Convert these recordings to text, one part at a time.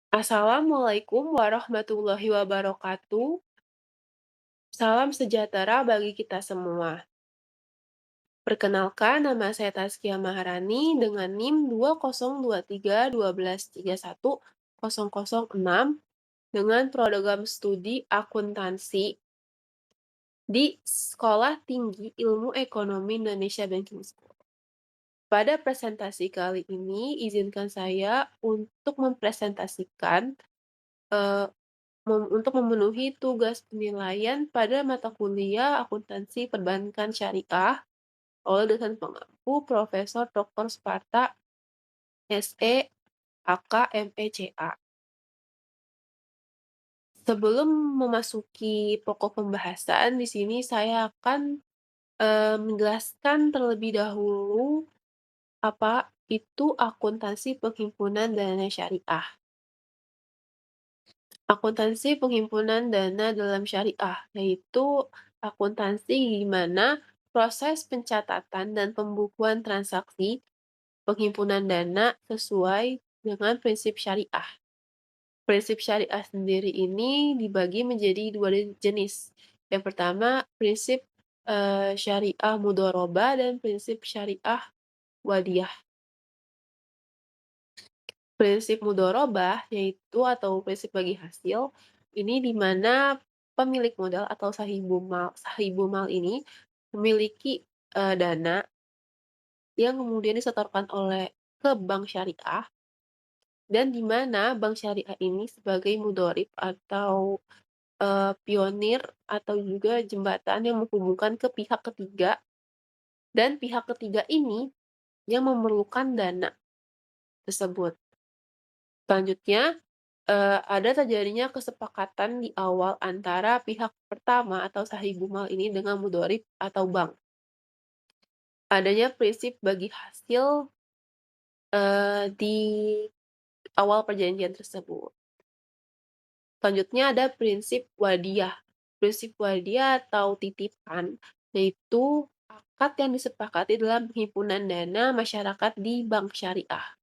Assalamualaikum warahmatullahi wabarakatuh. Salam sejahtera bagi kita semua. Perkenalkan, nama saya Taskia Maharani dengan NIM 2023 1210006 dengan program studi akuntansi di Sekolah Tinggi Ilmu Ekonomi Indonesia Banking School. Pada presentasi kali ini, izinkan saya untuk mempresentasikan eh, untuk memenuhi tugas penilaian pada mata kuliah Akuntansi Perbankan Syariah oleh dosen pengampu Profesor Dr. Sparta, SE, AK, MECA. Sebelum memasuki pokok pembahasan, di sini saya akan menjelaskan terlebih dahulu apa itu akuntansi penghimpunan dana syariah. Akuntansi penghimpunan dana dalam syariah, yaitu akuntansi di mana proses pencatatan dan pembukuan transaksi penghimpunan dana sesuai dengan prinsip syariah. Prinsip syariah sendiri ini dibagi menjadi dua jenis. Yang pertama, prinsip syariah mudharabah dan prinsip syariah wadiyah. Prinsip mudharabah yaitu atau prinsip bagi hasil, ini di mana pemilik modal atau sahibul mal ini memiliki, dana yang kemudian disetorkan ke bank syariah dan di mana bank syariah ini sebagai mudharib atau, pionir atau juga jembatan yang menghubungkan ke pihak ketiga dan pihak ketiga ini yang memerlukan dana tersebut. Selanjutnya, ada terjadinya kesepakatan di awal antara pihak pertama atau sahibul ini dengan mudharib atau bank. Adanya prinsip bagi hasil, di awal perjanjian tersebut. Selanjutnya ada prinsip wadiyah. Prinsip wadiyah atau titipan, yaitu akad yang disepakati dalam penghimpunan dana masyarakat di bank syariah.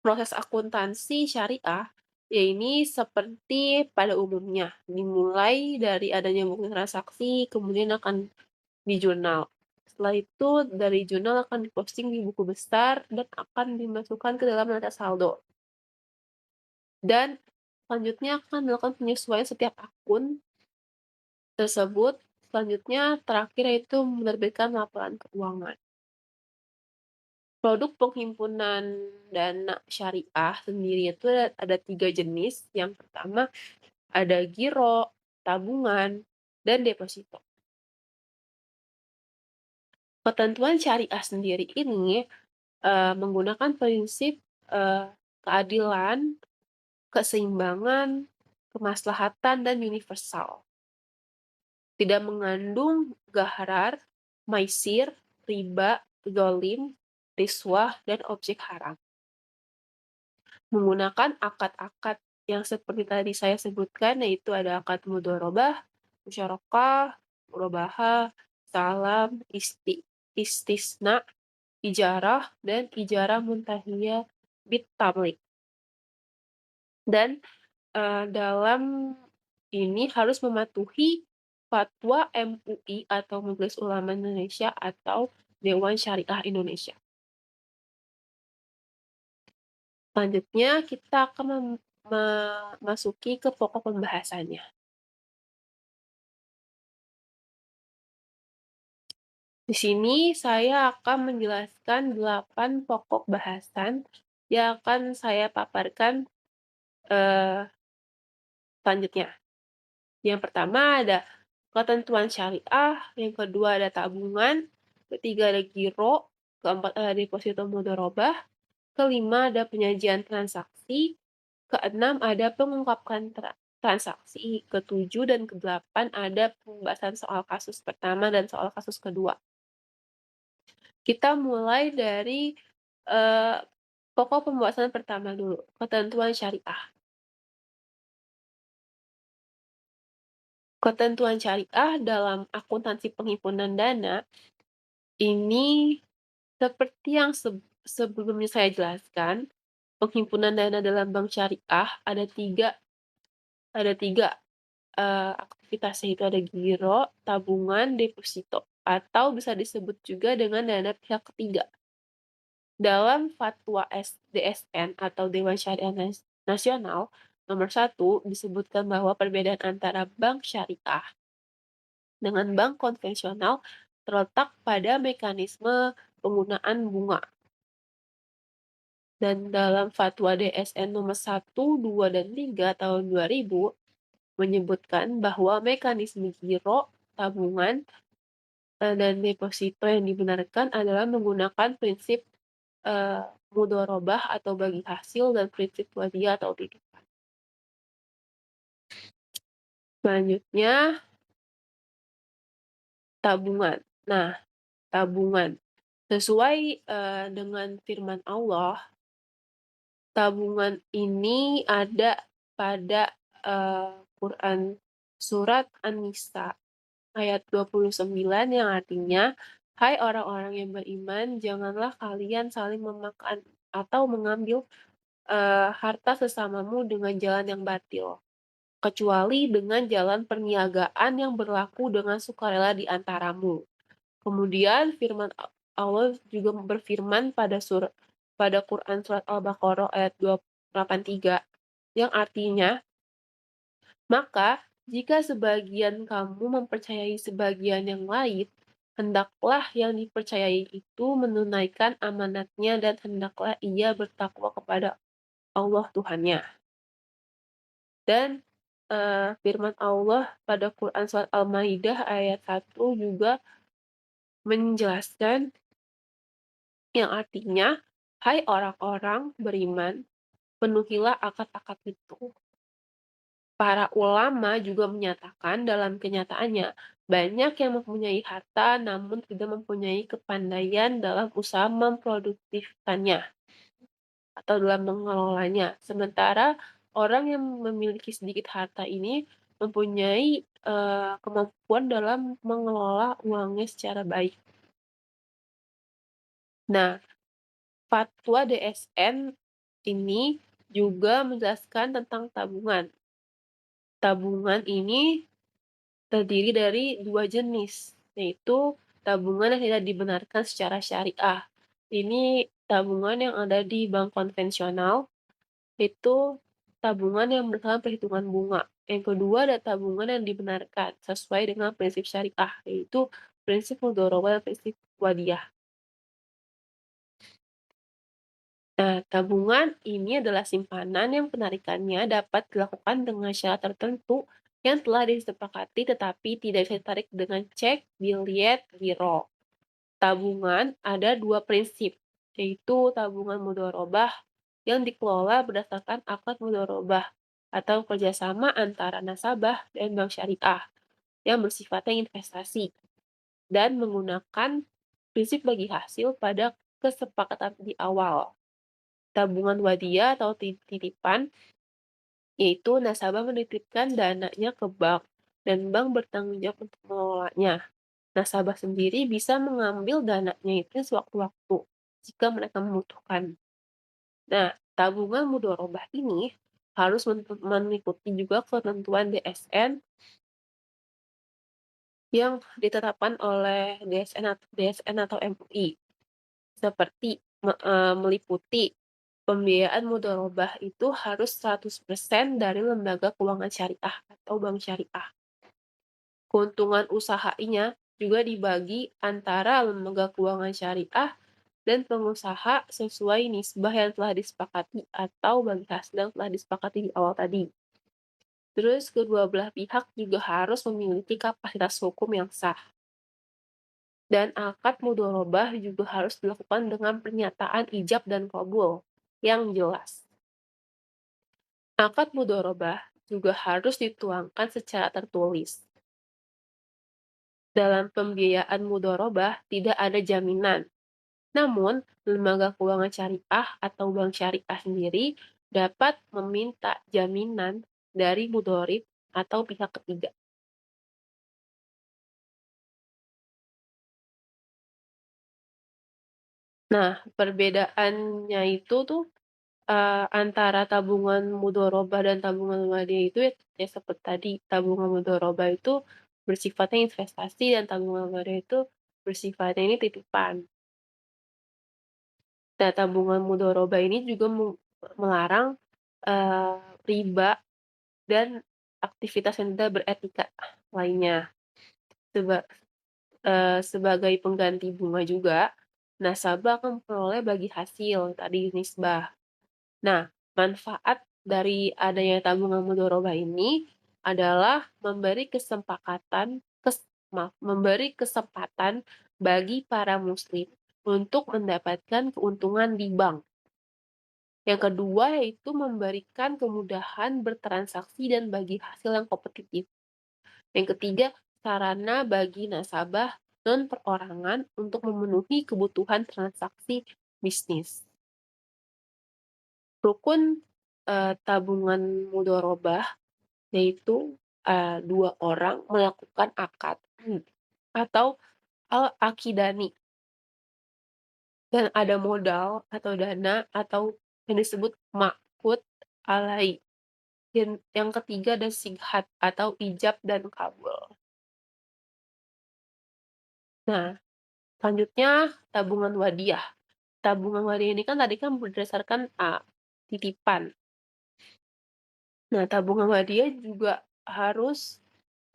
Proses akuntansi syariah, ya ini seperti pada umumnya, dimulai dari adanya bukti transaksi, kemudian akan di-jurnal. Setelah itu dari jurnal akan diposting di buku besar dan akan dimasukkan ke dalam neraca saldo. Dan selanjutnya akan dilakukan penyesuaian setiap akun tersebut. Selanjutnya terakhir yaitu menerbitkan laporan keuangan. Produk penghimpunan dana syariah sendiri itu ada 3 jenis. Yang pertama ada giro, tabungan, dan deposito. Ketentuan syariah sendiri ini menggunakan prinsip keadilan, keseimbangan, kemaslahatan, dan universal. Tidak mengandung gharar, maisir, riba, dzalim, riswah, dan objek haram. Menggunakan akad-akad yang seperti tadi saya sebutkan, yaitu ada akad mudharabah, musyarakah, murabahah, salam, istisna, ijarah, dan ijarah muntahiyah bit tamlik. Dan dalam ini harus mematuhi fatwa MUI atau Majelis Ulama Indonesia atau Dewan Syariah Indonesia. Selanjutnya kita akan memasuki ke pokok pembahasannya. Di sini saya akan menjelaskan 8 pokok bahasan yang akan saya paparkan selanjutnya. Yang pertama ada ketentuan syariah, yang kedua ada tabungan, ketiga ada giro, keempat ada deposito mudharabah, kelima ada penyajian transaksi, keenam ada pengungkapkan transaksi, ketujuh dan kedelapan ada pembahasan soal kasus pertama dan soal kasus kedua. Kita mulai dari pokok pembahasan pertama dulu, ketentuan syariah. Ketentuan syariah dalam akuntansi penghimpunan dana ini seperti yang sebelumnya saya jelaskan, penghimpunan dana dalam bank syariah ada tiga aktivitas, yaitu ada giro, tabungan, deposito, atau bisa disebut juga dengan dana pihak ketiga. Dalam Fatwa DSN atau Dewan Syariah Nasional Nomor 1 disebutkan bahwa perbedaan antara bank syariah dengan bank konvensional terletak pada mekanisme penggunaan bunga. Dan dalam Fatwa DSN Nomor 1, 2, dan 3 tahun 2000 menyebutkan bahwa mekanisme giro, tabungan, dan deposito yang dibenarkan adalah menggunakan prinsip, eee, mudharabah atau bagi hasil dan prinsip wadiyah atau titipan. Selanjutnya tabungan. Nah, tabungan sesuai, dengan firman Allah, tabungan ini ada pada, Quran surat An-Nisa ayat 29 yang artinya, "Hai orang-orang yang beriman, janganlah kalian saling memakan atau mengambil, harta sesamamu dengan jalan yang batil, kecuali dengan jalan perniagaan yang berlaku dengan sukarela di antaramu." Kemudian firman Allah juga berfirman pada Quran surat Al-Baqarah ayat 283 yang artinya, "Maka jika sebagian kamu mempercayai sebagian yang lain, hendaklah yang dipercayai itu menunaikan amanatnya dan hendaklah ia bertakwa kepada Allah Tuhannya." Dan, firman Allah pada Quran surat Al-Maidah ayat 1 juga menjelaskan yang artinya, "Hai orang-orang beriman, penuhilah akad-akad itu." Para ulama juga menyatakan dalam kenyataannya, banyak yang mempunyai harta namun tidak mempunyai kepandaian dalam usaha memproduktifkannya atau dalam mengelolanya. Sementara orang yang memiliki sedikit harta ini mempunyai, kemampuan dalam mengelola uangnya secara baik. Nah, Fatwa DSN ini juga menjelaskan tentang tabungan. Tabungan ini terdiri dari 2 jenis, yaitu tabungan yang tidak dibenarkan secara syariah. Ini tabungan yang ada di bank konvensional, itu tabungan yang berdasarkan perhitungan bunga. Yang kedua ada tabungan yang dibenarkan sesuai dengan prinsip syariah, yaitu prinsip mudharabah dan prinsip wadiyah. Nah, tabungan ini adalah simpanan yang penarikannya dapat dilakukan dengan syarat tertentu yang telah disepakati tetapi tidak bisa ditarik dengan cek, biliet, giro. Tabungan ada dua prinsip, yaitu tabungan mudharabah yang dikelola berdasarkan akad mudharabah atau kerjasama antara nasabah dan bank syariah yang bersifatnya investasi dan menggunakan prinsip bagi hasil pada kesepakatan di awal. Tabungan wadiyah atau titipan, yaitu nasabah menitipkan dananya ke bank, dan bank bertanggung jawab untuk mengelolanya. Nasabah sendiri bisa mengambil dananya itu sewaktu-waktu, jika mereka membutuhkan. Nah, tabungan mudharabah ini harus mengikuti juga ketentuan DSN yang ditetapkan oleh DSN atau MUI, seperti meliputi pembiayaan mudharabah itu harus 100% dari lembaga keuangan syariah atau bank syariah. Keuntungan usahanya juga dibagi antara lembaga keuangan syariah dan pengusaha sesuai nisbah yang telah disepakati atau bagi hasil yang telah disepakati di awal tadi. Terus kedua belah pihak juga harus memiliki kapasitas hukum yang sah. Dan akad mudharabah juga harus dilakukan dengan pernyataan ijab dan qabul yang jelas. Akad mudharabah juga harus dituangkan secara tertulis. Dalam pembiayaan mudharabah tidak ada jaminan, namun lembaga keuangan syariah atau bank syariah sendiri dapat meminta jaminan dari mudharib atau pihak ketiga. Nah, perbedaannya itu tuh Antara tabungan mudharabah dan tabungan wadih itu ya ya seperti tadi, tabungan mudharabah itu bersifatnya investasi dan tabungan wadih itu bersifatnya ini titipan. Nah, tabungan mudharabah ini juga melarang, eee, riba dan aktivitas yang tidak beretika lainnya. Seba Sebagai pengganti bunga juga, nasabah akan memperoleh bagi hasil, tadi nisbah. Nah, manfaat dari adanya tabungan mudharabah ini adalah memberi kesempatan bagi para muslim untuk mendapatkan keuntungan di bank. Yang kedua yaitu memberikan kemudahan bertransaksi dan bagi hasil yang kompetitif. Yang ketiga, sarana bagi nasabah non-perorangan untuk memenuhi kebutuhan transaksi bisnis. Rukun, tabungan mudharabah yaitu, 2 orang melakukan akad atau al-aqidani dan ada modal atau dana atau yang disebut maqbud alai. Dan yang ketiga ada sighat atau ijab dan kabul. Nah, selanjutnya tabungan wadiyah. Tabungan wadiyah ini kan tadi kan berdasarkan titipan. Nah, tabungan wadiyah juga harus,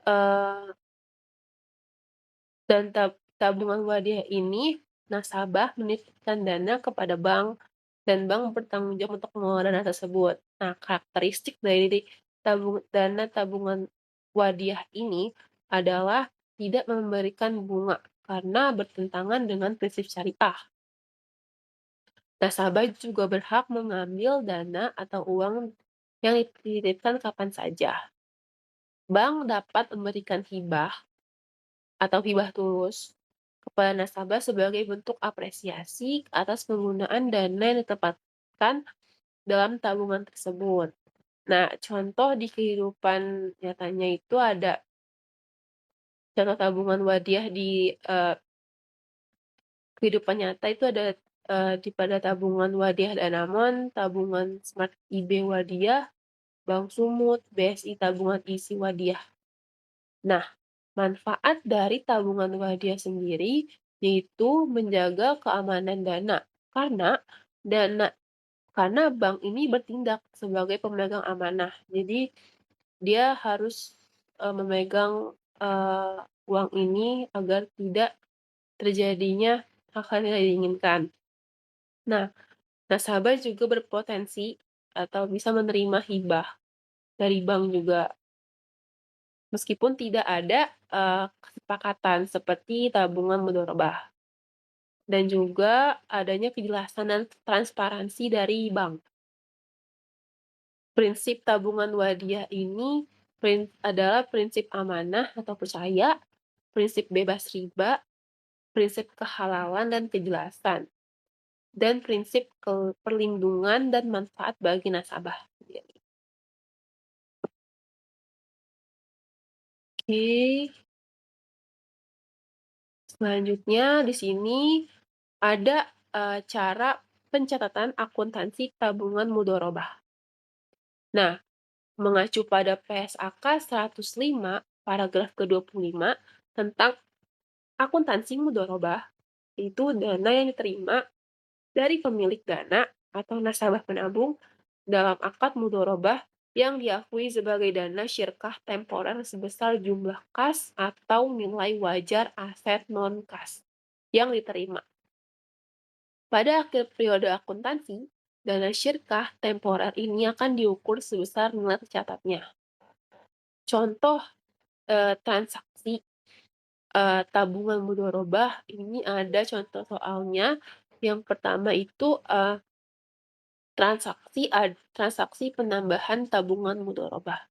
eee Dan tabungan wadiyah ini, nasabah menitipkan dana kepada bank dan bank bertanggung jawab untuk mengelola dana tersebut. Nah, karakteristik dari dana tabungan wadiyah ini adalah tidak memberikan bunga karena bertentangan dengan prinsip syariah. Nasabah juga berhak mengambil dana atau uang yang dititipkan kapan saja. Bank dapat memberikan hibah atau hibah tulus kepada nasabah sebagai bentuk apresiasi atas penggunaan dana yang ditempatkan dalam tabungan tersebut. Nah, contoh di kehidupan nyatanya itu ada contoh tabungan wadiyah di, kehidupan nyata itu ada, pada tabungan wadiyah Danamon, tabungan Smart IB Wadiyah, Bank Sumut, BSI Tabungan Isi Wadiyah. Nah, manfaat dari tabungan wadiyah sendiri yaitu menjaga keamanan dana, karena dana karena bank ini bertindak sebagai pemegang amanah. Jadi dia harus, memegang, uang ini agar tidak terjadinya hal-hal yang tidak diinginkan. Nah, nasabah juga berpotensi atau bisa menerima hibah dari bank juga. Meskipun tidak ada, kesepakatan seperti tabungan mudharabah dan juga adanya kejelasan dan transparansi dari bank. Prinsip tabungan wadiyah ini adalah prinsip amanah atau percaya, prinsip bebas riba, prinsip kehalalan dan kejelasan, dan prinsip perlindungan dan manfaat bagi nasabah. Oke, selanjutnya di sini ada, cara pencatatan akuntansi tabungan mudharabah. Nah, mengacu pada PSAK 105 paragraf ke-25 tentang akuntansi mudharabah, itu dana yang diterima dari pemilik dana atau nasabah penabung dalam akad mudharabah yang diakui sebagai dana syirkah temporer sebesar jumlah kas atau nilai wajar aset non-kas yang diterima. Pada akhir periode akuntansi, dana syirkah temporer ini akan diukur sebesar nilai tercatatnya. Contoh, transaksi, tabungan mudharabah ini ada contoh soalnya. Yang pertama itu, transaksi penambahan tabungan mudharabah.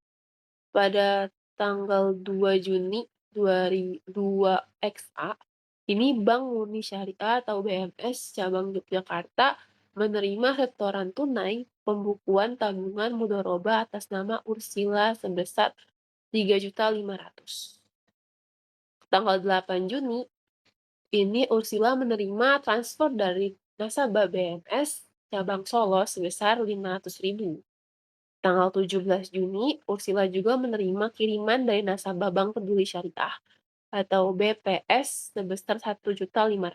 Pada tanggal 2 Juni 2002 ini Bank Murni Syariah atau BMS cabang Yogyakarta menerima setoran tunai pembukuan tabungan mudharabah atas nama Ursila sebesar 3.500.000. Tanggal 8 Juni ini Ursila menerima transfer dari nasabah BMS cabang Solo sebesar 500.000. Tanggal 17 Juni, Ursila juga menerima kiriman dari nasabah Bank Peduli Syariah atau BPS sebesar 1.500.000.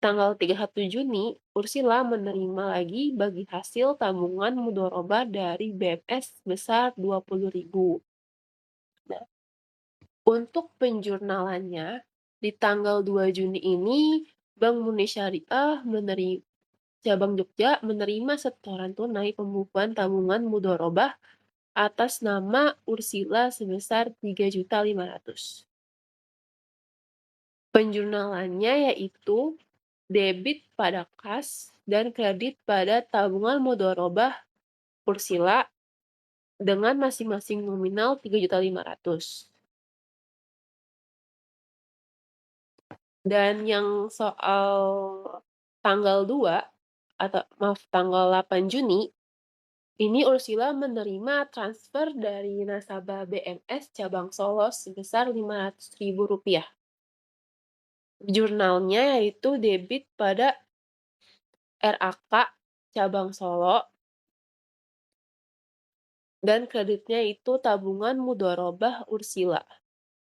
Tanggal 31 Juni, Ursila menerima lagi bagi hasil tabungan mudharabah dari BMS sebesar 20.000. Nah, untuk penjurnalannya, di tanggal 2 Juni ini, Bank Muni Syariah Cabang Jogja menerima setoran tunai pembukuan tabungan mudharabah atas nama Ursila sebesar 3.500.000. Penjurnalannya yaitu debit pada kas dan kredit pada tabungan mudharabah Ursila dengan masing-masing nominal 3.500.000. Dan yang soal tanggal 2 atau maaf tanggal 8 Juni, ini Ursila menerima transfer dari nasabah BMS cabang Solo sebesar Rp500.000. Jurnalnya yaitu debit pada RAK cabang Solo dan kreditnya itu tabungan mudharabah Ursila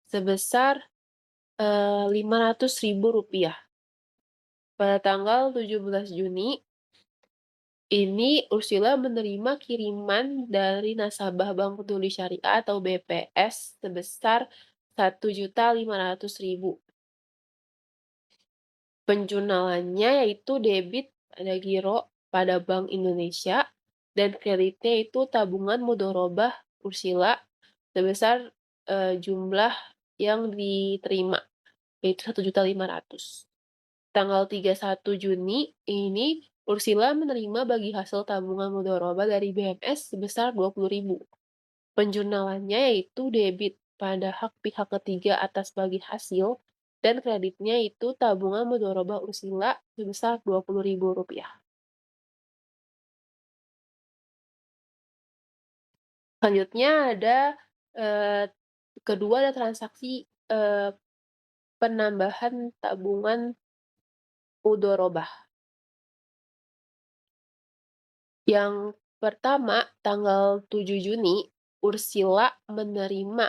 sebesar Rp500.000. Pada tanggal 17 Juni, ini Ursila menerima kiriman dari nasabah Bank Peduli Syariah atau BPS sebesar Rp1.500.000. Penjurnalannya yaitu debit pada giro pada Bank Indonesia dan kreditnya itu tabungan mudharabah Ursila sebesar, jumlah yang diterima, yaitu Rp1.500.000. Tanggal 31 Juni ini, Ursila menerima bagi hasil tabungan mudharabah dari BMS sebesar 20.000. Penjurnalannya yaitu debit pada hak pihak ketiga atas bagi hasil dan kreditnya itu tabungan mudharabah Ursila sebesar Rp20.000. Selanjutnya ada, eee, kedua ada transaksi, penambahan tabungan mudharabah. Yang pertama, tanggal 7 Juni, Ursila menerima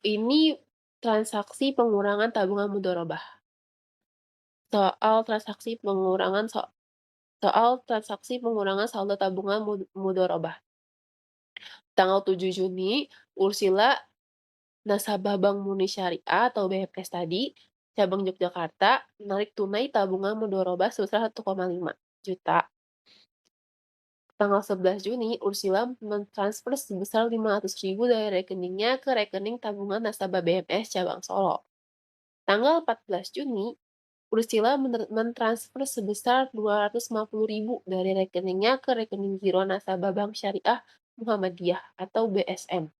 ini transaksi pengurangan tabungan mudharabah. Soal transaksi pengurangan so soal transaksi pengurangan saldo tabungan mudharabah. Tanggal 7 Juni, Ursila, nasabah Bank Muni Syariah atau BMS tadi, cabang Yogyakarta, menarik tunai tabungan mudharabah sebesar 1,5 juta. Tanggal 11 Juni, Ursila mentransfer sebesar 500.000 dari rekeningnya ke rekening tabungan nasabah BMS cabang Solo. Tanggal 14 Juni, Ursila mentransfer sebesar 250.000 dari rekeningnya ke rekening giro nasabah Bank Syariah Muhammadiyah atau BSM.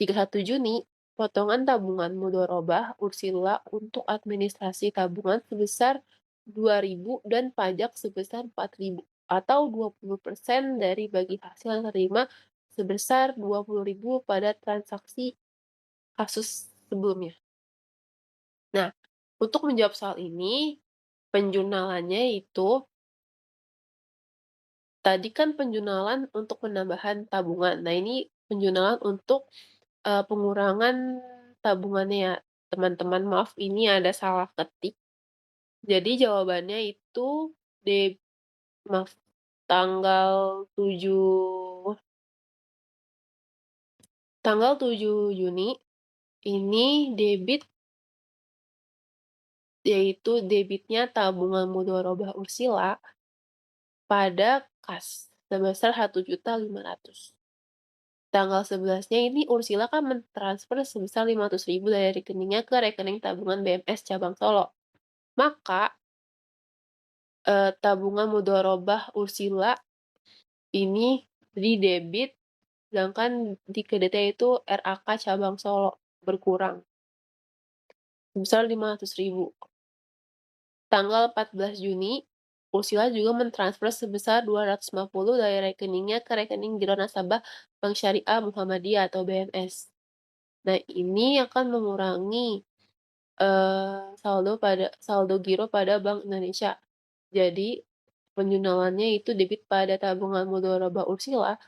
31 Juni, potongan tabungan mudharabah Ursila untuk administrasi tabungan sebesar 2.000 dan pajak sebesar 4.000 atau 20% dari bagi hasil yang terima sebesar 20.000 pada transaksi kasus sebelumnya. Nah, untuk menjawab soal ini, penjurnalannya itu tadi kan penjurnalan untuk penambahan tabungan. Nah, ini penjurnalan untuk, pengurangan tabungannya ya, teman-teman. Maaf ini ada salah ketik. Jadi jawabannya itu de maaf, tanggal 7 tanggal 7 Juni ini yaitu debitnya tabungan mudharabah Ursila pada kas sebesar 1.500.000. Tanggal 11-nya ini Ursila kan mentransfer sebesar 500.000 dari rekeningnya ke rekening tabungan BMS cabang Solo. Maka, tabungan mudharabah Ursila ini didebit, sedangkan di kreditnya itu RAK cabang Solo berkurang sebesar 500.000. Tanggal 14 Juni, Ursila juga mentransfer sebesar 250 dari rekeningnya ke rekening giro nasabah Bank Syariah Muhammadiyah atau BMS. Nah, ini akan mengurangi saldo giro pada Bank Indonesia. Jadi, penjunalannya itu debit pada tabungan mudharabah Ursila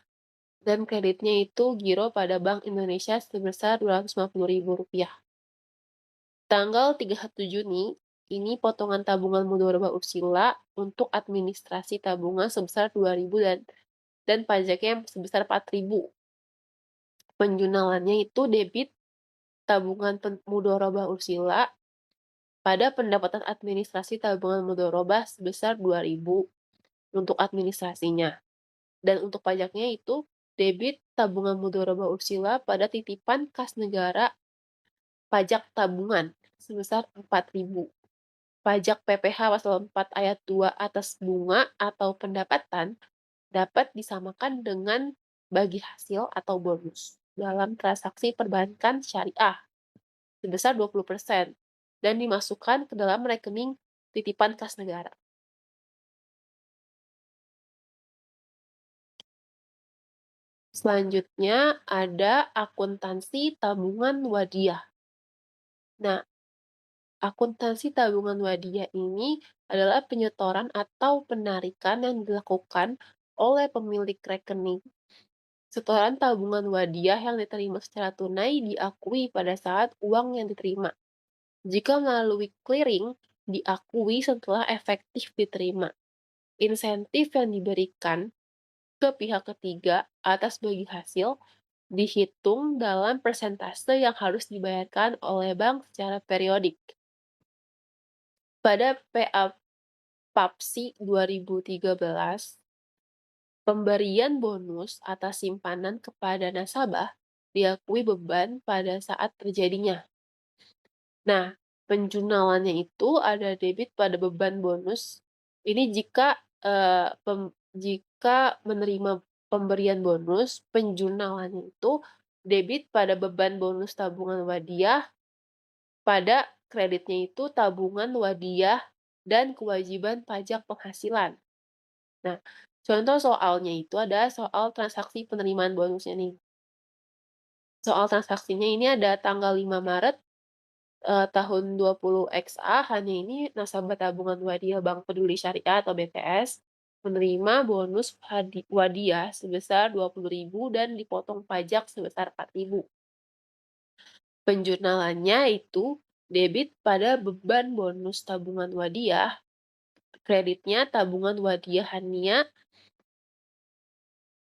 dan kreditnya itu giro pada Bank Indonesia sebesar Rp250.000. Tanggal 31 Juni, ini potongan tabungan mudharabah Ursila untuk administrasi tabungan sebesar 2.000 dan pajaknya sebesar 4.000. Penjunalannya itu debit tabungan mudharabah Ursila pada pendapatan administrasi tabungan mudharabah sebesar 2.000 untuk administrasinya. Dan untuk pajaknya itu debit tabungan mudharabah Ursila pada titipan kas negara pajak tabungan sebesar 4.000. Pajak PPh pasal 4 ayat 2 atas bunga atau pendapatan dapat disamakan dengan bagi hasil atau bonus dalam transaksi perbankan syariah sebesar 20% dan dimasukkan ke dalam rekening titipan kas negara. Selanjutnya ada akuntansi tabungan wadiyah. Nah, akuntansi tabungan wadiyah ini adalah penyetoran atau penarikan yang dilakukan oleh pemilik rekening. Setoran tabungan wadiyah yang diterima secara tunai diakui pada saat uang yang diterima. Jika melalui clearing, diakui setelah efektif diterima. Insentif yang diberikan ke pihak ketiga atas bagi hasil dihitung dalam persentase yang harus dibayarkan oleh bank secara periodik. Pada PAPSI 2013, pemberian bonus atas simpanan kepada nasabah diakui beban pada saat terjadinya. Nah, penjunalannya itu ada debit pada beban bonus. Ini jika menerima pemberian bonus, penjunalannya itu debit pada beban bonus tabungan wadiyah, pada kreditnya itu tabungan wadiyah dan kewajiban pajak penghasilan. Nah, contoh soalnya itu ada soal transaksi penerimaan bonusnya nih. Soal transaksinya ini ada tanggal 5 Maret tahun 20XA, hanya ini nasabah tabungan wadiyah Bank Peduli Syariah atau BPS menerima bonus wadiyah sebesar 20.000 dan dipotong pajak sebesar 4.000. Penjunalannya itu debit pada beban bonus tabungan wadiyah, kreditnya tabungan wadiyah Hania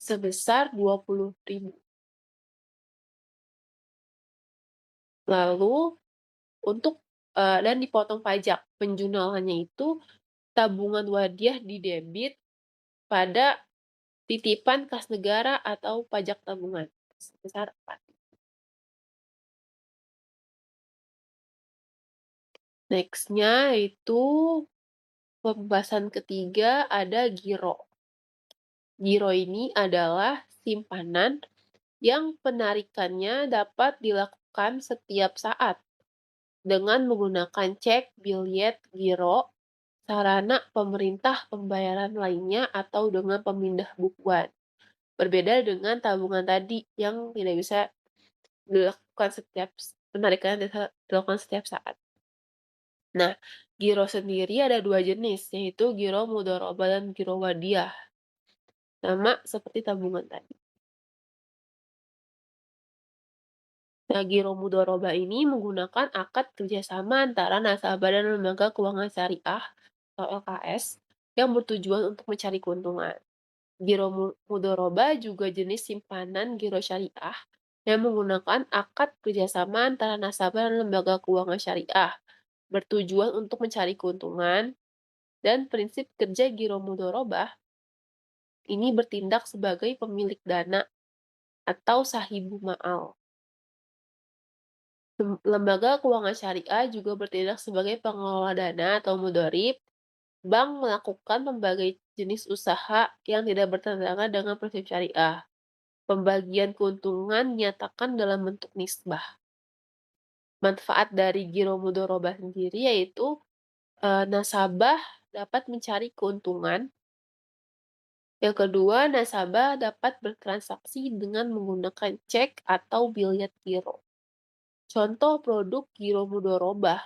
sebesar 20.000. Lalu untuk dan dipotong pajak. Penjunalannya itu tabungan wadiyah didebit pada titipan kas negara atau pajak tabungan sebesar 4. Next-nya itu pembahasan ketiga ada giro. Giro ini adalah simpanan yang penarikannya dapat dilakukan setiap saat dengan menggunakan cek, biljet, giro, sarana pemerintah pembayaran lainnya atau dengan pemindah bukuan. Berbeda dengan tabungan tadi yang tidak bisa penarikan dilakukan setiap saat. Nah, giro sendiri ada 2 jenis, yaitu giro mudharabah dan giro wadiyah. Sama seperti tabungan tadi. Nah, giro mudharabah ini menggunakan akad kerjasama antara nasabah dan lembaga keuangan syariah atau LKS yang bertujuan untuk mencari keuntungan. Giro mudharabah juga jenis simpanan giro syariah yang menggunakan akad kerjasama antara nasabah dan lembaga keuangan syariah bertujuan untuk mencari keuntungan, dan prinsip kerja giro mudharabah ini bertindak sebagai pemilik dana atau sahibu ma'al. Lembaga keuangan syariah juga bertindak sebagai pengelola dana atau mudharib. Bank melakukan berbagai jenis usaha yang tidak bertentangan dengan prinsip syariah. Pembagian keuntungan dinyatakan dalam bentuk nisbah. Manfaat dari giro mudharabah sendiri yaitu nasabah dapat mencari keuntungan. Yang kedua, nasabah dapat bertransaksi dengan menggunakan cek atau biljet giro. Contoh produk giro mudorobah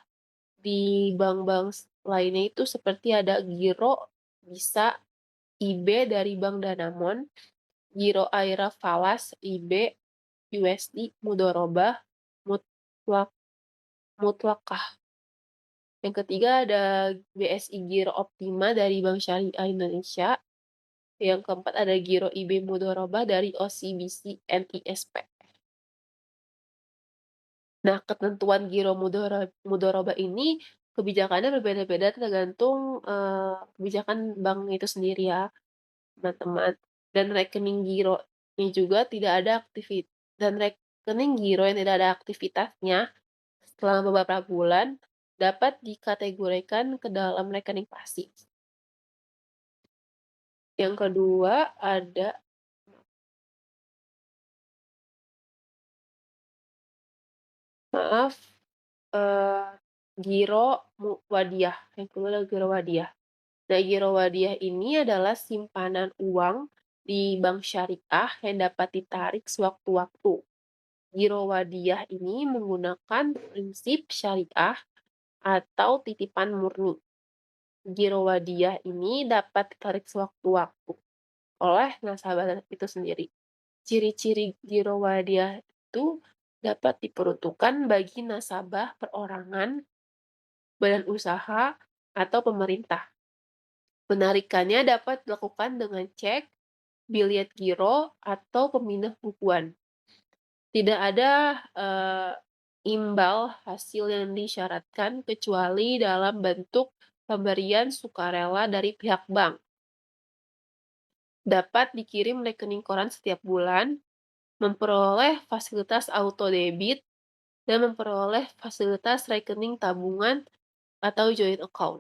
di bank-bank lainnya itu seperti ada giro Bisa, IB dari Bank Danamon, giro Aira Falas, IB, USD, Mudorobah, Mutlak Mutlakah. Yang ketiga ada BSI Giro Optima dari Bank Syariah Indonesia. Yang keempat ada Giro IB Mudorobah dari OCBC NISP. Nah, ketentuan Giro Mudorobah ini kebijakannya berbeda-beda tergantung, kebijakan bank itu sendiri ya, teman-teman. Dan rekening gironya juga tidak ada dan rekening giro yang tidak ada aktivitasnya selama beberapa bulan dapat dikategorikan ke dalam rekening pasif. Yang kedua ada maaf, eee, giro wadiyah, yang kedua adalah giro wadiyah. Nah, giro wadiyah ini adalah simpanan uang di bank syariah yang dapat ditarik sewaktu-waktu. Giro wadiyah ini menggunakan prinsip syariah atau titipan murni. Giro wadiyah ini dapat ditarik sewaktu-waktu oleh nasabah itu sendiri. Ciri-ciri giro wadiyah itu dapat diperuntukkan bagi nasabah perorangan, badan usaha, atau pemerintah. Penarikannya dapat dilakukan dengan cek, biliet giro, atau pemindah bukuan. Tidak ada imbal hasil yang disyaratkan kecuali dalam bentuk pemberian sukarela dari pihak bank. Dapat dikirim rekening koran setiap bulan, memperoleh fasilitas auto debit, dan memperoleh fasilitas rekening tabungan atau joint account.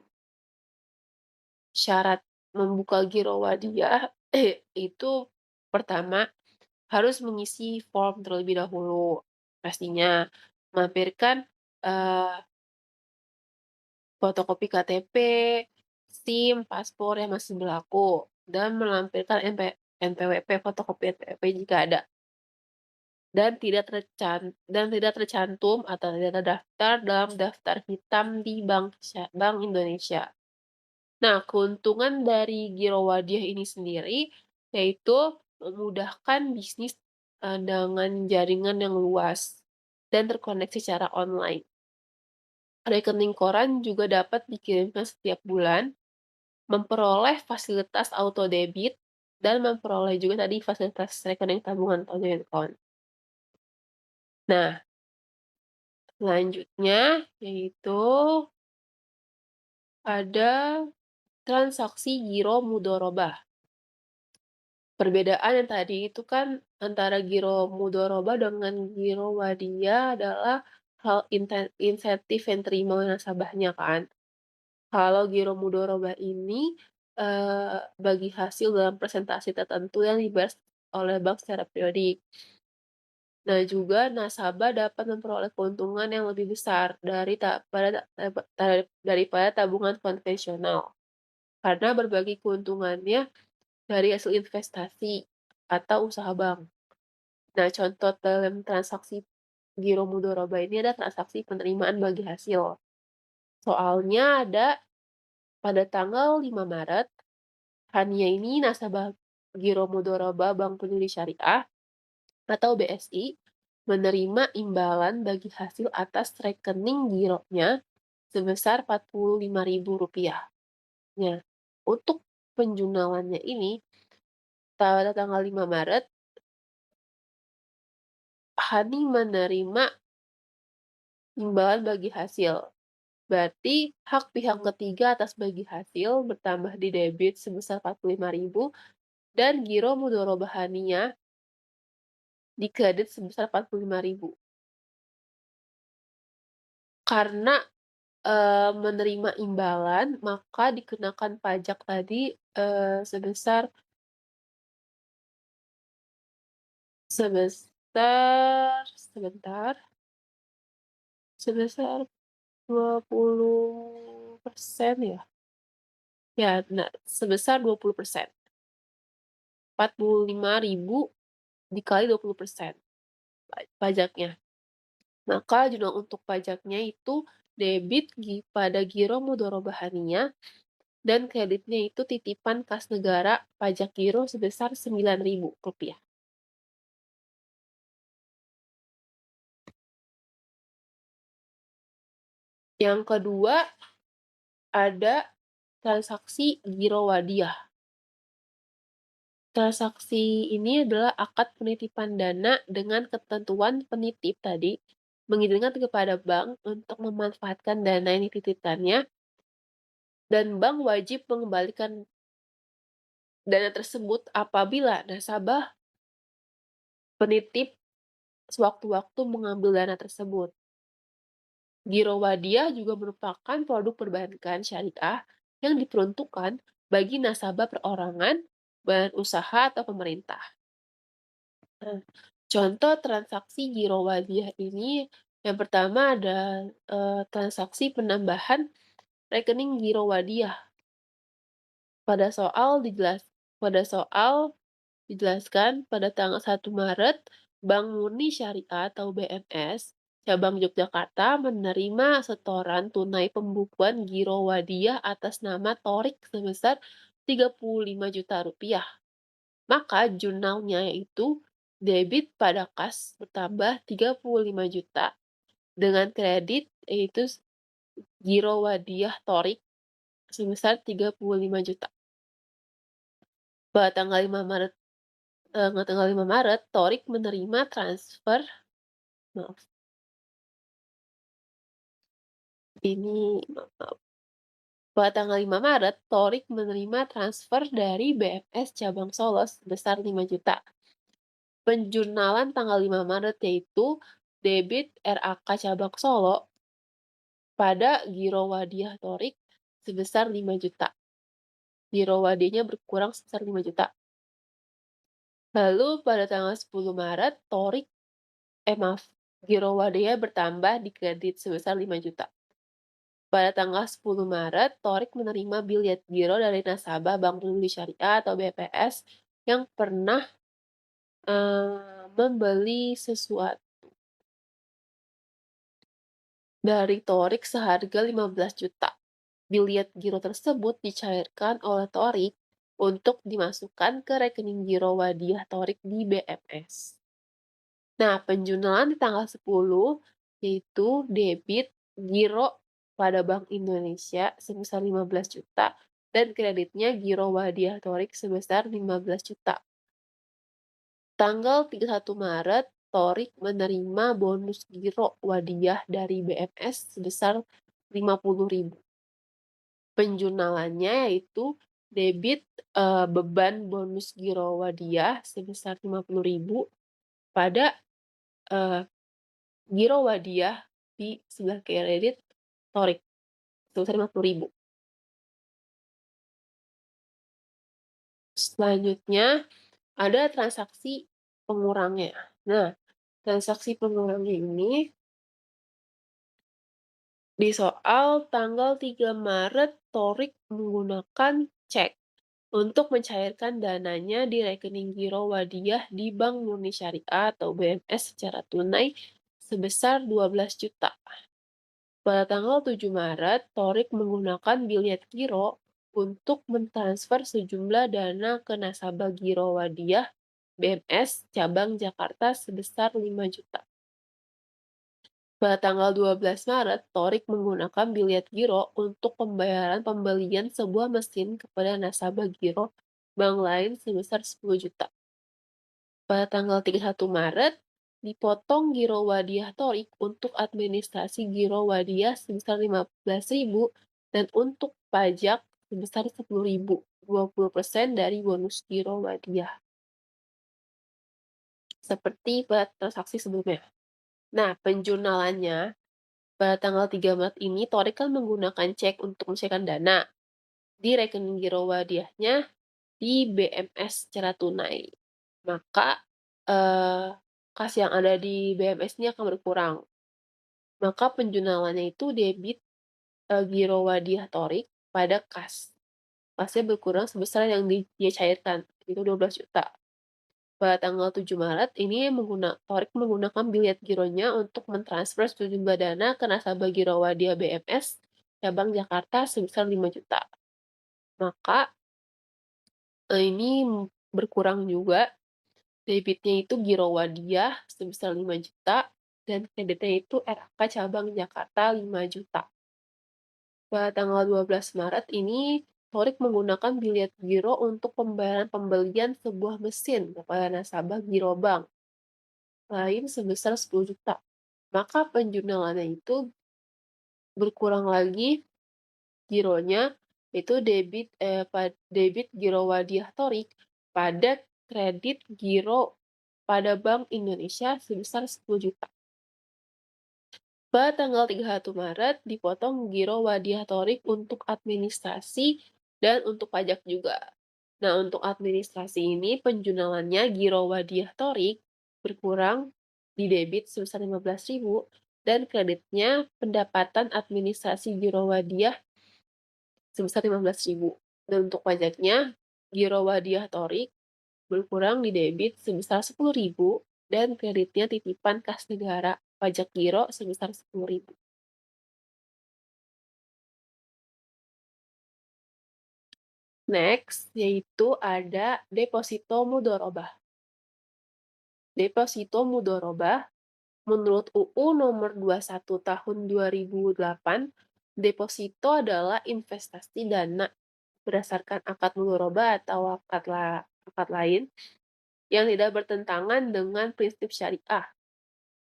Syarat membuka giro wadiyah itu pertama harus mengisi form terlebih dahulu. Pastinya melampirkan fotokopi KTP, SIM, paspor yang masih berlaku, dan melampirkan NPWP, fotokopi NPWP jika ada. Dan tidak tercantum atau tidak terdaftar dalam daftar hitam di Bank Indonesia. Nah, keuntungan dari Giro Wadiyah ini sendiri yaitu memudahkan bisnis, dengan jaringan yang luas dan terkoneksi secara online. Rekening koran juga dapat dikirimkan setiap bulan, memperoleh fasilitas auto debit, dan memperoleh juga tadi fasilitas rekening tabungan atau joint account. Nah, selanjutnya yaitu ada transaksi giro mudorobah. Perbedaan yang tadi itu kan antara giro mudorobah dengan giro wadiyah adalah hal insentif yang terima oleh nasabahnya kan. Kalau giro mudorobah ini, bagi hasil dalam presentasi tertentu yang dibayar oleh bank secara periodik. Nah, juga nasabah dapat memperoleh keuntungan yang lebih besar daripada tabungan konvensional, karena berbagi keuntungannya dari hasil investasi atau usaha bank. Nah, contoh dalam transaksi giro mudorobah ini ada transaksi penerimaan bagi hasil. Soalnya ada pada tanggal 5 Maret, Hania ini nasabah giro mudorobah Bank Peduli Syariah atau BSI menerima imbalan bagi hasil atas rekening gironya sebesar Rp45.000. Nah, untuk penjualannya ini pada tanggal 5 Maret, Hani menerima imbalan bagi hasil. Berarti hak pihak ketiga atas bagi hasil bertambah di debit sebesar 45.000 dan giro mudorobah Haninya dikredit sebesar 45.000. Karena, menerima imbalan, maka dikenakan pajak tadi, sebesar sebesar sebentar, sebesar 20% ya? Ya, nah, sebesar 20%. 45.000 dikali 20% pajaknya. Maka jurnal untuk pajaknya itu debit pada giro mudhorobah harinya dan kreditnya itu titipan kas negara pajak giro sebesar Rp9.000. Yang kedua ada transaksi giro wadiyah. Transaksi ini adalah akad penitipan dana dengan ketentuan penitip tadi mengizinkan kepada bank untuk memanfaatkan dana yang dititipkannya dan bank wajib mengembalikan dana tersebut apabila nasabah penitip sewaktu-waktu mengambil dana tersebut. Giro Wadiyah juga merupakan produk perbankan syariah yang diperuntukkan bagi nasabah perorangan, badan usaha, atau pemerintah. Nah, contoh transaksi giro wadiyah ini yang pertama ada, transaksi penambahan rekening giro wadiyah. Pada soal dijelas pada soal dijelaskan pada tanggal 1 Maret, Bank Murni Syariah atau BMS cabang Yogyakarta menerima setoran tunai pembukuan giro wadiyah atas nama Torik sebesar Rp35 juta. Maka jurnalnya yaitu debit pada kas bertambah 35 juta dengan kredit yaitu giro wadiyah Torik sebesar 35 juta. Pada tanggal 5 Maret, Torik menerima transfer maaf, ini maaf. Pada tanggal 5 Maret, Torik menerima transfer dari BMS cabang Solo sebesar 5 juta. Penjurnalan tanggal 5 Maret yaitu debit RAK cabang Solo pada giro wadiyah Torik sebesar 5 juta. Giro wadihnya berkurang sebesar 5 juta. Lalu pada tanggal 10 Maret, giro wadihnya bertambah di kredit sebesar 5 juta. Pada tanggal 10 Maret, Torik menerima biliet giro dari nasabah Bank Mandiri Syariah atau BPS yang pernah membeli sesuatu dari Torik seharga 15 juta. Biliet giro tersebut dicairkan oleh Torik untuk dimasukkan ke rekening giro wadiyah Torik di BMS. Nah, penjurnalan di tanggal 10 yaitu debit giro pada Bank Indonesia sebesar 15 juta dan kreditnya giro wadiyah Torik sebesar 15 juta. Tanggal 31 Maret, Torik menerima bonus giro wadiyah dari BMS sebesar 50.000. Penjurnalannya yaitu debit, beban bonus giro wadiyah sebesar 50.000 pada, eee, giro wadiyah di sebelah kredit Torik sebesar 50.000. Selanjutnya ada transaksi pengurangnya. Nah, transaksi pengurangnya ini di soal tanggal 3 Maret, Torik menggunakan cek untuk mencairkan dananya di rekening giro wadiyah di Bank Murni Syariah atau BMS secara tunai sebesar 12 juta. Pada tanggal 7 Maret, Torik menggunakan biliet giro untuk mentransfer sejumlah dana ke nasabah giro wadiyah BMS cabang Jakarta sebesar 5 juta. Pada tanggal 12 Maret, Torik menggunakan biliet giro untuk pembayaran pembelian sebuah mesin kepada nasabah giro bank lain sebesar 10 juta. Pada tanggal 31 Maret, dipotong giro wadiyah Torik untuk administrasi giro wadiyah sebesar 15.000 dan untuk pajak sebesar 10.000, 20% dari bonus giro wadiyah. Seperti pada transaksi sebelumnya. Nah, penjurnalannya pada tanggal 3 Maret ini, Torik kan menggunakan cek untuk mencairkan dana di rekening giro wadiyahnya di BMS secara tunai. Maka, kas yang ada di BMS ini akan berkurang. Maka penjurnalannya itu debit, giro wadiyah Torik pada kas. Kasnya berkurang sebesar yang dia cairkan, itu 12 juta. Pada tanggal 7 Maret ini Torik menggunakan bilet gironya untuk mentransfer sejumlah dana ke nasabah Giro Wadia BMS cabang Jakarta sebesar 5 juta. Maka, ini berkurang juga, debitnya itu Giro Wadiah sebesar 5 juta dan kreditnya itu RAK cabang Jakarta 5 juta. Pada tanggal 12 Maret ini, Torik menggunakan bilet giro untuk pembayaran pembelian sebuah mesin kepada nasabah Girobank lain sebesar 10 juta. Maka penjualannya itu berkurang lagi gironya, itu debit Giro Wadiah Torik pada kredit giro pada Bank Indonesia sebesar 10 juta. Pada tanggal 31 Maret dipotong giro Wadiah Torik untuk administrasi dan untuk pajak juga. Nah, untuk administrasi ini penjualannya giro Wadiah Torik berkurang di debit sebesar 15.000 dan kreditnya pendapatan administrasi giro Wadiah sebesar 15.000. Dan untuk pajaknya giro Wadiah Torik berkurang di debit sebesar 10.000 dan kreditnya titipan kas negara pajak giro sebesar 10.000. Next, yaitu ada deposito mudharabah. Deposito mudharabah menurut UU Nomor 21 Tahun 2008, deposito adalah investasi dana berdasarkan akad mudharabah atau akad lain yang tidak bertentangan dengan prinsip syariah.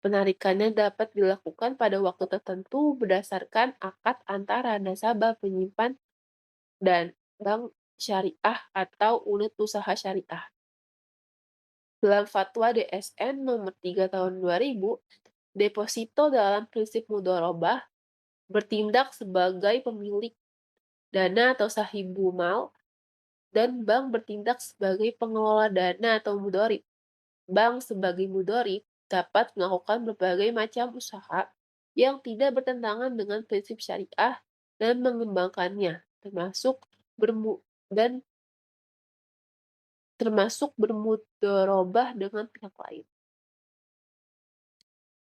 Penarikannya dapat dilakukan pada waktu tertentu berdasarkan akad antara nasabah penyimpan dan bank syariah atau unit usaha syariah. Dalam Fatwa DSN Nomor 3 Tahun 2000, deposito dalam prinsip mudharabah bertindak sebagai pemilik dana atau sahibu mal dan bank bertindak sebagai pengelola dana atau mudharib. Bank sebagai mudharib dapat melakukan berbagai macam usaha yang tidak bertentangan dengan prinsip syariah dan mengembangkannya, termasuk bermu dan termasuk bermudharabah dengan pihak lain.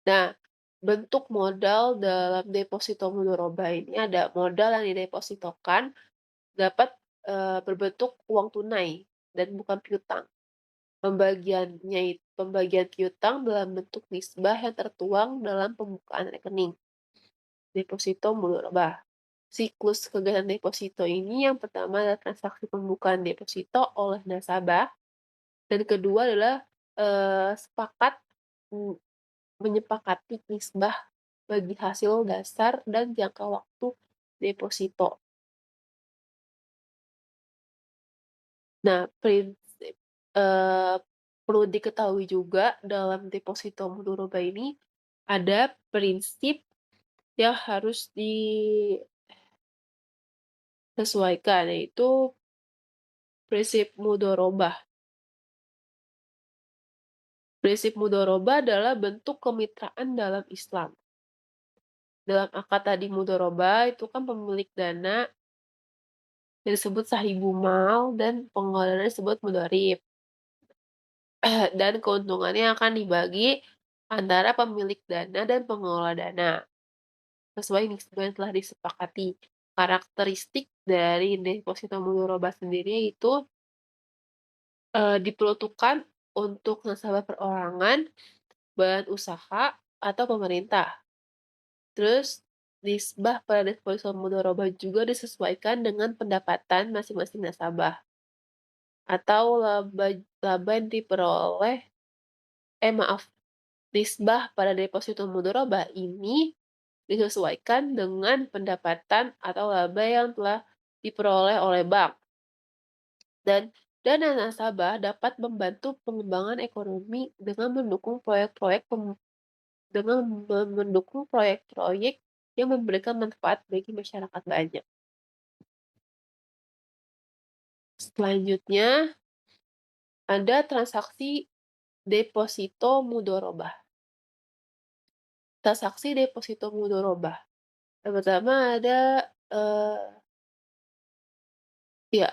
Nah, bentuk modal dalam deposito mudharabah ini ada modal yang didepositokan dapat, berbentuk uang tunai dan bukan piutang. Pembagian piutang dalam bentuk nisbah yang tertuang dalam pembukaan rekening. Deposito mudharabah. Siklus kegiatan deposito ini yang pertama adalah transaksi pembukaan deposito oleh nasabah, dan kedua adalah, sepakat mmm, menyepakati nisbah bagi hasil dasar dan jangka waktu deposito. Nah, eee, perlu diketahui juga dalam deposito mudharabah ini ada prinsip yang harus disesuaikan, yaitu prinsip mudharabah. Prinsip mudharabah adalah bentuk kemitraan dalam Islam. Dalam akad tadi mudharabah itu kan pemilik dana yang disebut sahibu mal dan pengelola dana disebut mudharib. Dan keuntungannya akan dibagi antara pemilik dana dan pengelola dana, sesuai nisbah yang telah disepakati. Karakteristik dari deposito mudharabah sendiri itu, diperuntukkan untuk nasabah perorangan, badan usaha, atau pemerintah. Terus nisbah pada deposito mudharabah juga disesuaikan dengan pendapatan masing-masing nasabah atau laba yang diperoleh maaf, nisbah pada deposito mudharabah ini disesuaikan dengan pendapatan atau laba yang telah diperoleh oleh bank. Dan dana nasabah dapat membantu pengembangan ekonomi dengan mendukung proyek-proyek yang memberikan manfaat bagi masyarakat banyak. Selanjutnya, ada transaksi deposito mudharabah. Transaksi deposito mudharabah. Yang pertama ada, ya,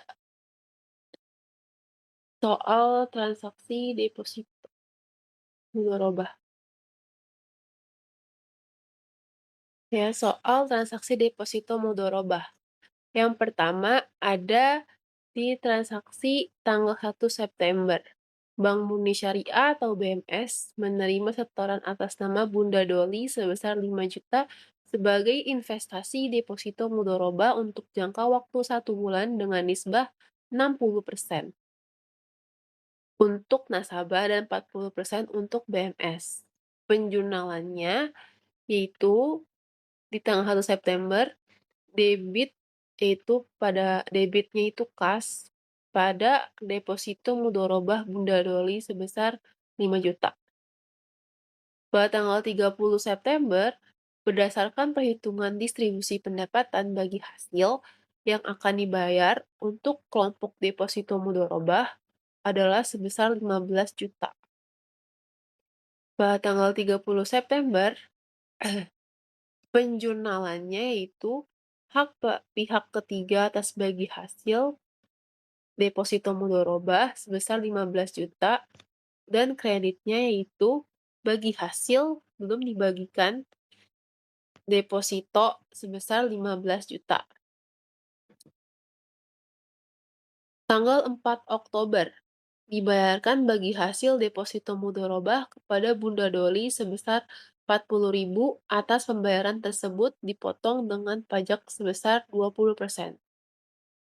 Soal transaksi deposito mudharabah. Ya, soal transaksi deposito mudharabah. Yang pertama ada di transaksi tanggal 1 September. Bank Murni Syariah atau BMS menerima setoran atas nama Bunda Doli sebesar 5 juta sebagai investasi deposito mudharabah untuk jangka waktu 1 bulan dengan nisbah 60% untuk nasabah dan 40% untuk BMS. Penjurnalannya yaitu di tanggal 1 September, debit debitnya itu kas pada deposito mudharabah Bunda Doli sebesar 5 juta. Pada tanggal 30 September, berdasarkan perhitungan distribusi pendapatan bagi hasil yang akan dibayar untuk kelompok deposito mudharabah adalah sebesar 15 juta. Pada tanggal 30 September, penjurnalannya yaitu pihak ketiga atas bagi hasil deposito mudharabah sebesar 15 juta dan kreditnya yaitu bagi hasil belum dibagikan deposito sebesar 15 juta. Tanggal 4 Oktober, dibayarkan bagi hasil deposito mudharabah kepada Bunda Doli sebesar 40.000 atas pembayaran tersebut dipotong dengan pajak sebesar 20%.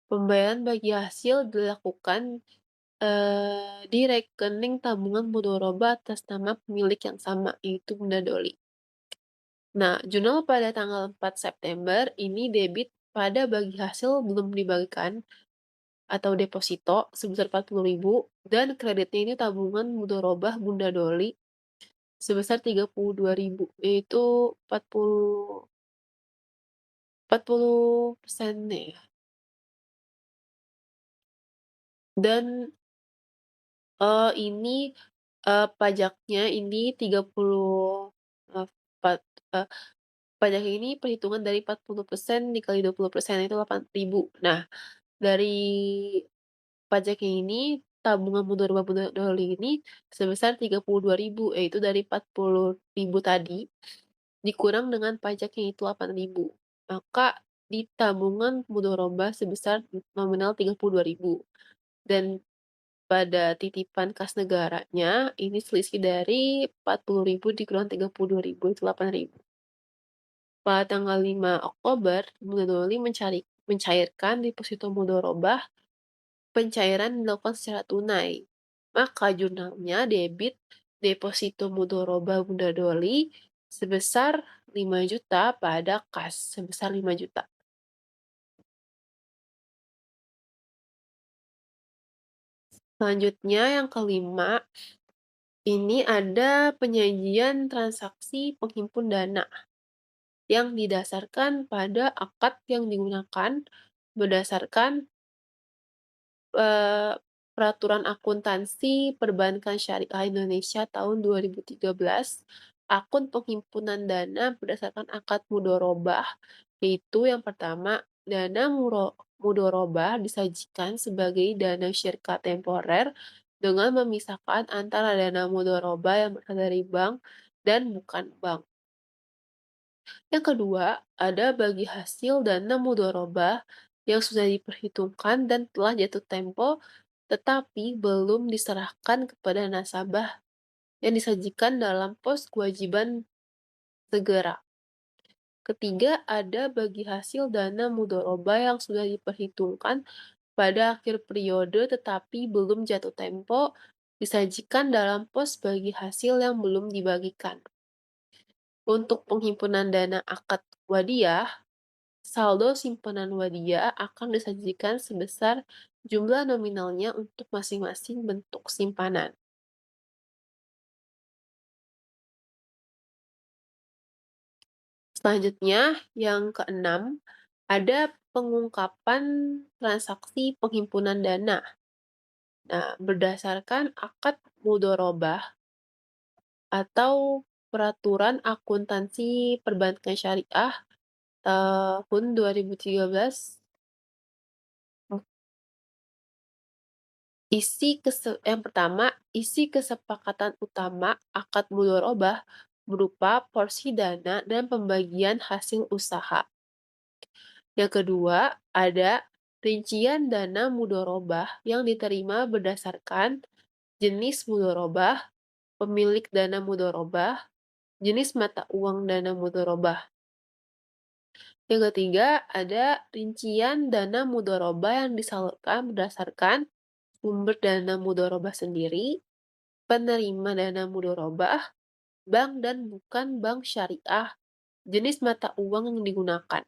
Pembayaran bagi hasil dilakukan di rekening tabungan mudharabah atas nama pemilik yang sama, yaitu Bunda Doli. Nah, jurnal pada tanggal 4 September ini debit pada bagi hasil belum dibagikan atau deposito sebesar 40.000 dan kreditnya ini tabungan mudharabah Bunda Doli sebesar 32.000, yaitu 40% ya. Dan, ini, pajaknya ini 30 maaf, pat eee, pajaknya ini perhitungan dari 40% dikali 20% itu 8.000. Nah, dari pajaknya ini, tabungan mudharabah Bunda Doli ini sebesar 32.000, yaitu dari 40.000 tadi, dikurang dengan pajaknya itu 8.000. Maka di tabungan mudharabah sebesar nominal 32.000 dan pada titipan kas negaranya, ini selisih dari 40.000 dikurang 32.000 itu 8.000. Pada tanggal 5 Oktober, Bunda Doli mencairkan deposito mudharabah. Pencairan dilakukan secara tunai, maka jurnalnya debit deposito mudharabah Bunda Doli sebesar 5 juta pada kas sebesar 5 juta. Selanjutnya yang kelima, ini ada penyajian transaksi penghimpun dana yang didasarkan pada akad yang digunakan berdasarkan Eee, Peraturan Akuntansi Perbankan Syariah Indonesia tahun 2013, akun penghimpunan dana berdasarkan akad mudharabah, yaitu yang pertama, dana mudharabah disajikan sebagai dana syirka temporer dengan memisahkan antara dana mudharabah yang berasal dari bank dan bukan bank. Yang kedua, ada bagi hasil dana mudharabah yang sudah diperhitungkan dan telah jatuh tempo tetapi belum diserahkan kepada nasabah yang disajikan dalam pos kewajiban segera. Ketiga, ada bagi hasil dana mudharabah yang sudah diperhitungkan pada akhir periode tetapi belum jatuh tempo disajikan dalam pos bagi hasil yang belum dibagikan. Untuk penghimpunan dana akad wadiyah, saldo simpanan wadiyah akan disajikan sebesar jumlah nominalnya untuk masing-masing bentuk simpanan. Selanjutnya, yang keenam, ada pengungkapan transaksi penghimpunan dana. Nah, berdasarkan akad mudharabah atau peraturan akuntansi perbankan syariah tahun 2013, Yang pertama, isi kesepakatan utama akad mudharabah berupa porsi dana dan pembagian hasil usaha. Yang kedua, ada rincian dana mudharabah yang diterima berdasarkan jenis mudharabah, pemilik dana mudharabah, jenis mata uang dana mudharabah. Yang ketiga, ada rincian dana mudharabah yang disalurkan berdasarkan sumber dana mudharabah sendiri, penerima dana mudharabah, bank dan bukan bank syariah, jenis mata uang yang digunakan.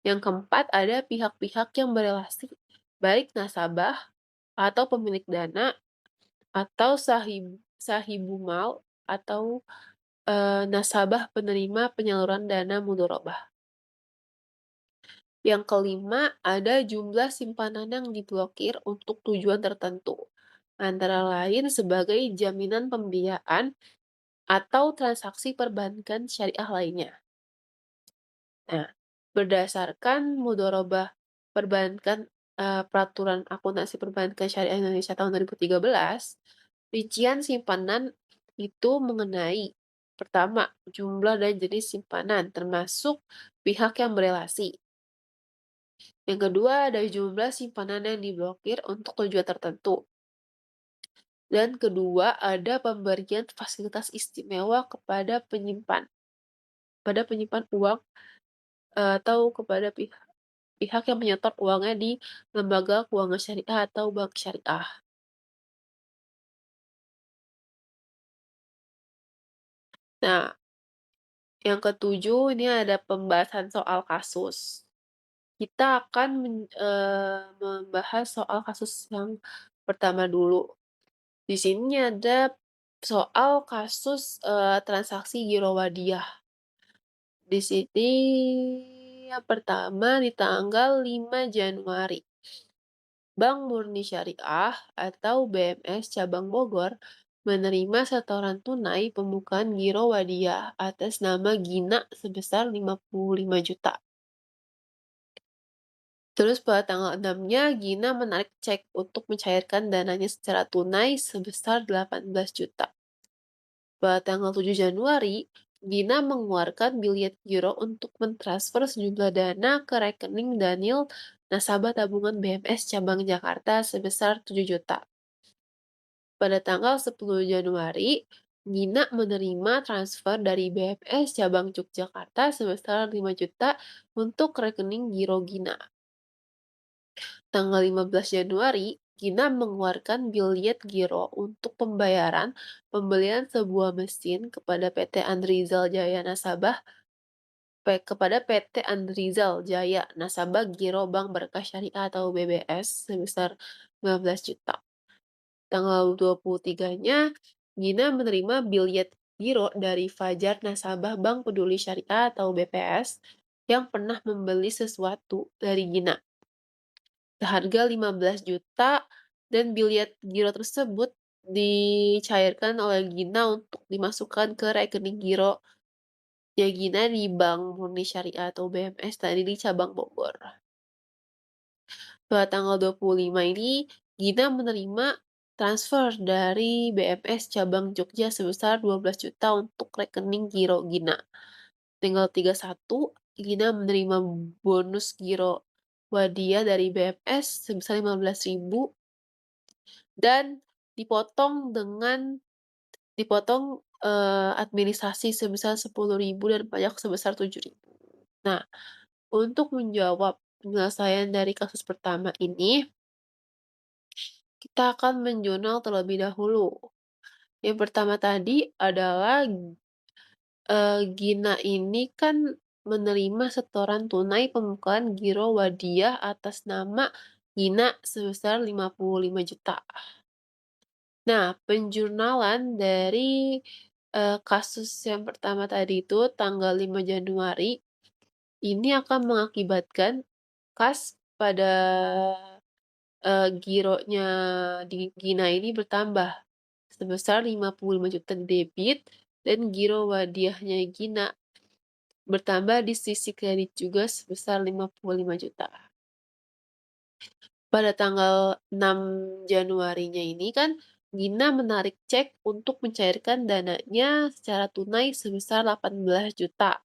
Yang keempat, ada pihak-pihak yang berelasi, baik nasabah atau pemilik dana atau sahibumal atau nasabah penerima penyaluran dana mudharabah. Yang kelima, ada jumlah simpanan yang diblokir untuk tujuan tertentu, antara lain sebagai jaminan pembiayaan atau transaksi perbankan syariah lainnya. Nah, berdasarkan mudharabah perbankan Peraturan Akuntansi Perbankan Syariah Indonesia tahun 2013, rincian simpanan itu mengenai pertama, jumlah dan jenis simpanan termasuk pihak yang berelasi. Yang kedua, ada jumlah simpanan yang diblokir untuk tujuan tertentu. Dan kedua, ada pemberian fasilitas istimewa kepada penyimpan uang atau kepada pihak yang menyetor uangnya di lembaga keuangan syariah atau bank syariah. Nah, yang ketujuh ini ada pembahasan soal kasus. Kita akan membahas soal kasus yang pertama dulu. Di sini ada soal kasus, transaksi Girowadiyah. Di sini yang pertama di tanggal 5 Januari. Bank Murni Syariah atau BMS Cabang Bogor menerima setoran tunai pembukaan Giro Wadiyah atas nama Gina sebesar 55 juta. Terus pada tanggal 6-nya Gina menarik cek untuk mencairkan dananya secara tunai sebesar 18 juta. Pada tanggal 7 Januari, Gina mengeluarkan bilet giro untuk mentransfer sejumlah dana ke rekening Daniel nasabah tabungan BMS cabang Jakarta sebesar 7 juta. Pada tanggal 10 Januari, Gina menerima transfer dari BMS cabang Yogyakarta sebesar 5 juta untuk rekening giro Gina. Tanggal 15 Januari, Gina mengeluarkan bilet giro untuk pembayaran pembelian sebuah mesin kepada PT Andrizal Jaya nasabah Giro Bank Berkah Syariah atau BBS sebesar 15 juta. Tanggal 23-nya, Gina menerima bilet giro dari Fajar nasabah Bank Peduli Syariah atau BPS yang pernah membeli sesuatu dari Gina seharga 15 juta dan bilet giro tersebut dicairkan oleh Gina untuk dimasukkan ke rekening giro Gina di Bank Murni Syariah atau BMS tadi di cabang Bogor. Pada tanggal 25 ini, Gina menerima transfer dari BMS cabang Jogja sebesar 12 juta untuk rekening giro Gina. Tanggal 31, Gina menerima bonus giro Wadia dari BMS sebesar 15.000 dan dipotong administrasi sebesar 10.000 dan pajak sebesar 7.000. Nah, untuk menjawab penyelesaian dari kasus pertama ini, kita akan menjurnal terlebih dahulu. Yang pertama tadi adalah, Gina ini kan menerima setoran tunai pembukaan giro Wadiyah atas nama Gina sebesar 55 juta. Nah, penjurnalan dari, kasus yang pertama tadi itu tanggal 5 Januari, ini akan mengakibatkan kas pada, gironya di Gina ini bertambah sebesar 55 juta di debit dan giro Wadiyahnya Gina bertambah di sisi kredit juga sebesar 55 juta. Pada tanggal 6 Januarinya ini kan, Gina menarik cek untuk mencairkan dananya secara tunai sebesar 18 juta.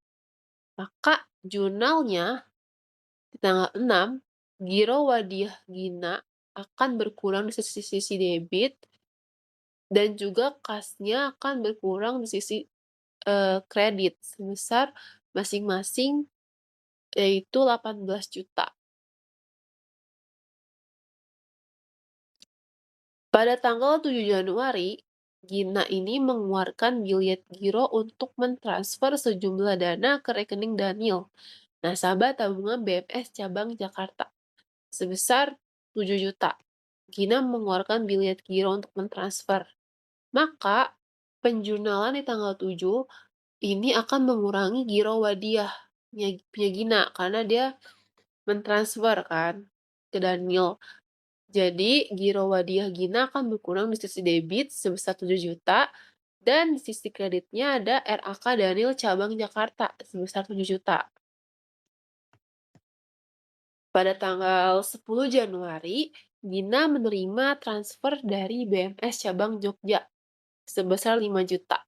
Maka jurnalnya di tanggal 6, giro wadiah Gina akan berkurang di sisi debit dan juga kasnya akan berkurang di sisi, kredit sebesar masing-masing yaitu 18 juta. Pada tanggal 7 Januari, Gina ini mengeluarkan bilet giro untuk mentransfer sejumlah dana ke rekening Daniel, nasabah tabungan BMS cabang Jakarta, sebesar 7 juta. Gina mengeluarkan bilet giro untuk mentransfer. Maka, penjurnalan di tanggal 7 ini akan mengurangi giro wadiah punya Gina karena dia mentransfer kan ke Daniel. Jadi, giro wadiah Gina akan berkurang di sisi debit sebesar 7 juta dan di sisi kreditnya ada RAK Daniel cabang Jakarta sebesar 7 juta. Pada tanggal 10 Januari, Gina menerima transfer dari BMS cabang Jogja sebesar 5 juta.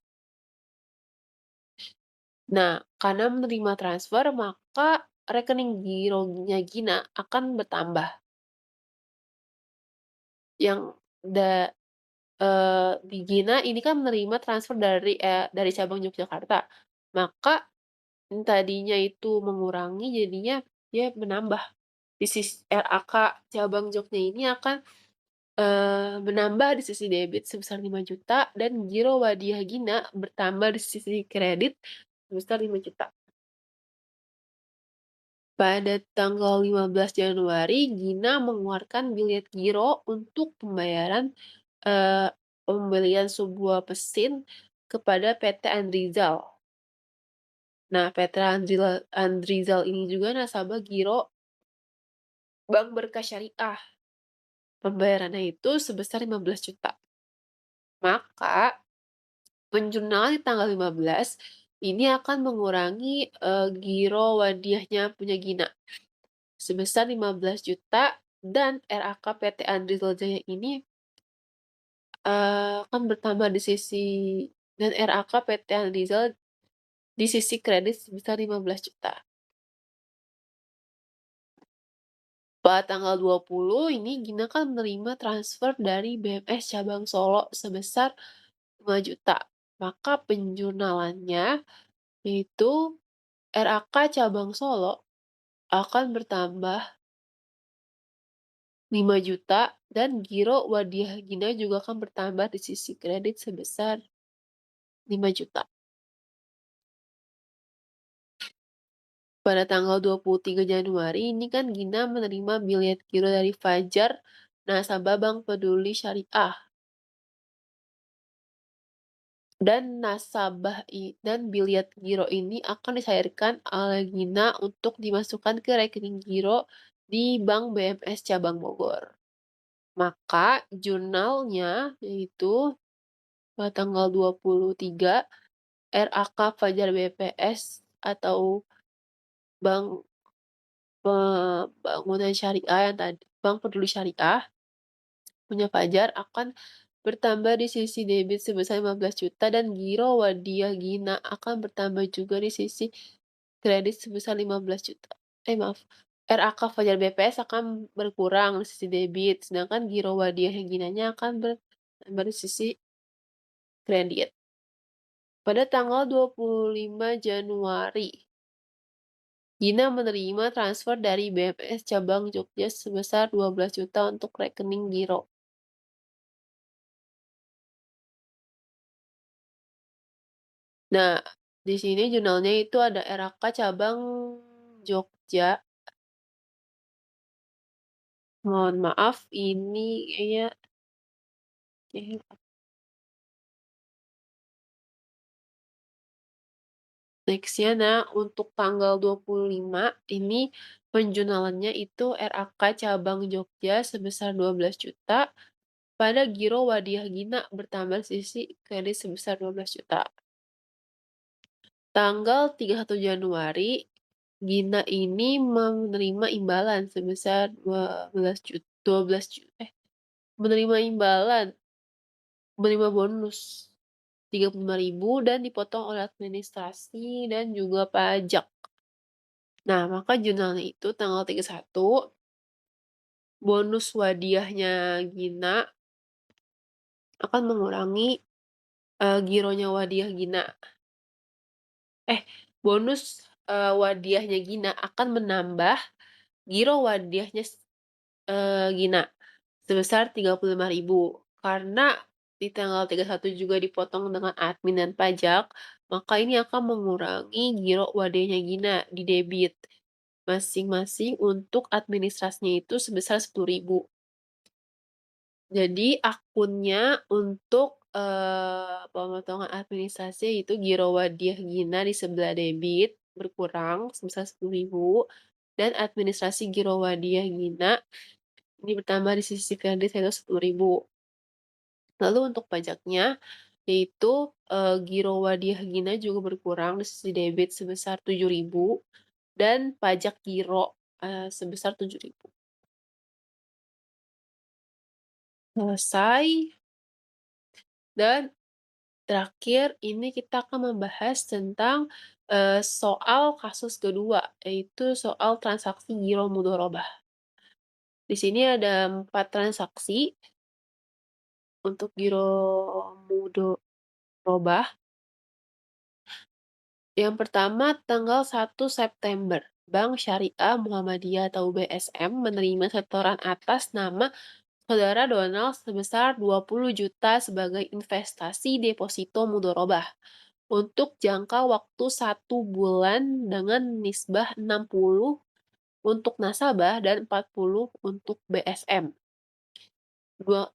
Nah, karena menerima transfer, maka rekening gironya Gina akan bertambah. Yang da di Gina ini kan menerima transfer dari cabang Yogyakarta. Maka yang tadinya itu mengurangi jadinya dia menambah. Di sisi RAK cabang Jogja ini akan, menambah di sisi debit sebesar 5 juta dan giro wadiah Gina bertambah di sisi kredit sebesar 5 juta. Pada tanggal 15 Januari, Gina mengeluarkan bilet giro untuk pembayaran, pembelian sebuah mesin kepada PT Andrizal. Nah, PT Andrizal ini juga nasabah giro Bank Berkah Syariah. Pembayarannya itu sebesar 15 juta. Maka, penjurnalan di tanggal 15 ini akan mengurangi, giro wadiahnya punya Gina sebesar 15 juta dan RAK PT Andrizal Jaya ini, akan bertambah di sisi dan RAK PT Andrizal di sisi kredit sebesar 15 juta. Pada tanggal 20 ini Gina kan menerima transfer dari BMS cabang Solo sebesar 5 juta. Maka penjurnalannya yaitu RAK cabang Solo akan bertambah 5 juta dan giro wadiah Gina juga akan bertambah di sisi kredit sebesar 5 juta. Pada tanggal 23 Januari ini kan Gina menerima bilet giro dari Fajar, nasabah Bank Peduli Syariah. Dan bilet giro ini akan dicairkan oleh Gina untuk dimasukkan ke rekening giro di Bank BMS cabang Bogor. Maka jurnalnya yaitu pada tanggal 23, RAK Fajar BPS atau Bank Pembangunan Syariah yang tadi Bank Peduli Syariah punya Fajar akan bertambah di sisi debit sebesar 15 juta dan giro wadiah Gina akan bertambah juga di sisi kredit sebesar 15 juta. Maaf, RAK Fajar BPS akan berkurang di sisi debit, sedangkan giro wadiah Ginanya akan bertambah di sisi kredit. Pada tanggal 25 Januari, Gina menerima transfer dari BMS cabang Jogja sebesar 12 juta untuk rekening giro. Nah, di sini jurnalnya itu ada RAK cabang Jogja. Mohon maaf ini kayaknya next-nya. Nah, untuk tanggal 25 ini penjurnalannya itu RAK cabang Jogja sebesar 12 juta pada giro wadiah Gina bertambah sisi kredit sebesar 12 juta. Tanggal 31 Januari, Gina ini menerima imbalan sebesar 12 juta. menerima imbalan, menerima bonus 35.000 dan dipotong oleh administrasi dan juga pajak. Nah, maka jurnalnya itu tanggal 31, bonus wadiahnya Gina akan mengurangi, gironya wadiah Gina. Eh, bonus, wadiahnya Gina akan menambah giro wadiahnya Gina sebesar 35.000. Karena di tanggal 31 juga dipotong dengan admin dan pajak, maka ini akan mengurangi giro wadiahnya Gina di debit. Masing-masing untuk administrasinya itu sebesar 10.000. Jadi akunnya untuk, pemotongan administrasi itu giro wadiah Gina di sebelah debit berkurang sebesar 10.000 dan administrasi giro wadiah Gina ini bertambah di sisi kredit yaitu 10.000. Lalu untuk pajaknya, yaitu, giro wadiah Gina juga berkurang di sisi debit sebesar 7.000 dan pajak giro, sebesar 7.000. Selesai dan terakhir ini kita akan membahas tentang, soal kasus kedua, yaitu soal transaksi giro mudhorobah. Di sini ada 4 transaksi untuk giro mudhorobah. Yang pertama tanggal 1 September, Bank Syariah Muhammadiyah atau BSM menerima setoran atas nama Saudara Donald sebesar 20 juta sebagai investasi deposito mudhorobah untuk jangka waktu 1 bulan dengan nisbah 60 untuk nasabah dan 40 untuk BSM.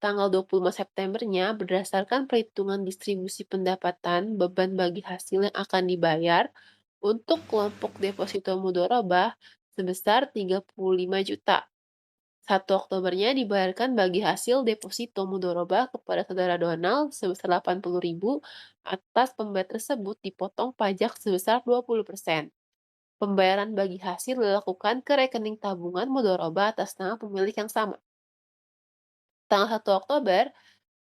Tanggal 25 Septembernya berdasarkan perhitungan distribusi pendapatan beban bagi hasil yang akan dibayar untuk kelompok deposito mudhorobah sebesar 35 juta. 1 Oktobernya dibayarkan bagi hasil deposito mudhorobah kepada Saudara Donald sebesar 80.000 atas pembayar tersebut dipotong pajak sebesar 20%. Pembayaran bagi hasil dilakukan ke rekening tabungan mudhorobah atas nama pemilik yang sama. Tanggal 1 Oktober,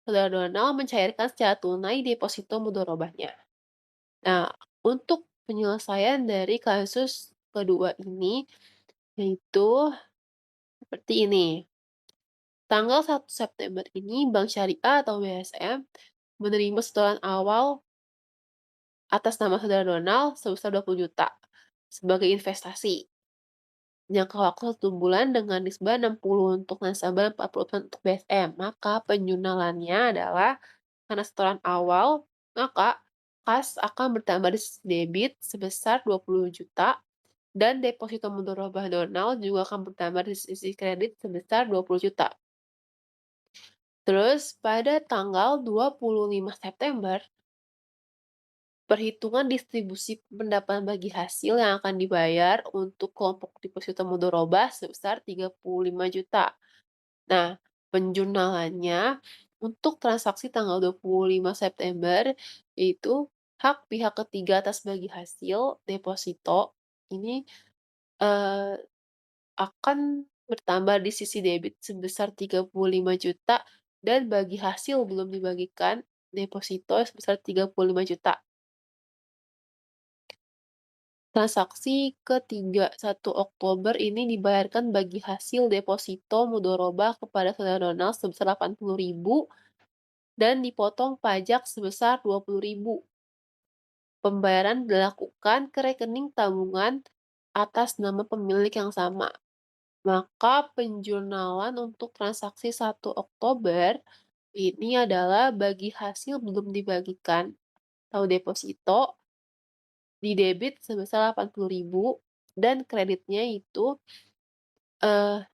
Saudara Donald mencairkan secara tunai deposito mudhorobahnya. Nah, untuk penyelesaian dari kasus kedua ini, yaitu seperti ini. Tanggal 1 September ini, Bank Syariah atau BSM menerima setoran awal atas nama Saudara Donald sebesar 20 juta sebagai investasi. Jangka waktu 1 bulan dengan nisbah 60 untuk nasabah, 40% untuk BSM. Maka penjunalannya adalah karena setoran awal, maka kas akan bertambah di sisi debit sebesar 20 juta dan deposito mudhorobah Donald juga akan bertambah di sisi kredit sebesar 20 juta. Terus pada tanggal 25 September, perhitungan distribusi pendapatan bagi hasil yang akan dibayar untuk kelompok deposito mudhorobah sebesar 35 juta. Nah, penjurnalannya untuk transaksi tanggal 25 September yaitu hak pihak ketiga atas bagi hasil deposito ini, eee, akan bertambah di sisi debit sebesar 35 juta dan bagi hasil belum dibagikan deposito sebesar 35 juta. Transaksi ketiga 1 Oktober ini dibayarkan bagi hasil deposito mudhorobah kepada Saudara Donald sebesar 80.000 dan dipotong pajak sebesar 20.000. Pembayaran dilakukan ke rekening tabungan atas nama pemilik yang sama. Maka penjurnalan untuk transaksi 1 Oktober ini adalah bagi hasil belum dibagikan atau deposito di debit sebesar 80.000 dan kreditnya itu, eee,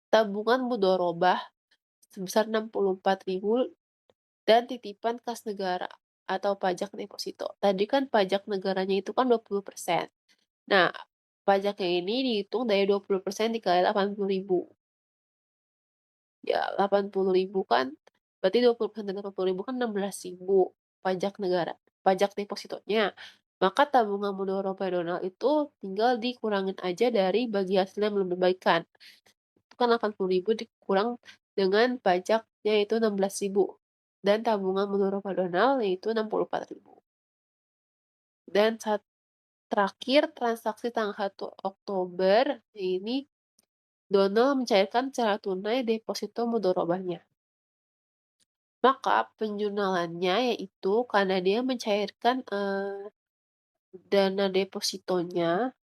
tabungan mudhorobah sebesar 64.000 dan titipan kas negara atau pajak deposito. Tadi kan pajak negaranya itu kan 20%. Nah, pajaknya ini dihitung dari 20% dikali 80.000. Ya, 80.000 kan berarti 20% dari 80.000 kan 16.000 pajak negara, pajak depositonya. Maka tabungan mudhorobah Donald itu tinggal dikurangin aja dari bagi hasil yang belum dibagikan. itu kan 80.000 dikurang dengan pajaknya yaitu 16.000 dan tabungan menurut Pak Donald yaitu 64.000. Dan terakhir transaksi tanggal 1 Oktober ini Donald mencairkan secara tunai deposito mudharabahnya. Maka penjurnalannya yaitu karena dia mencairkan, dana depositonya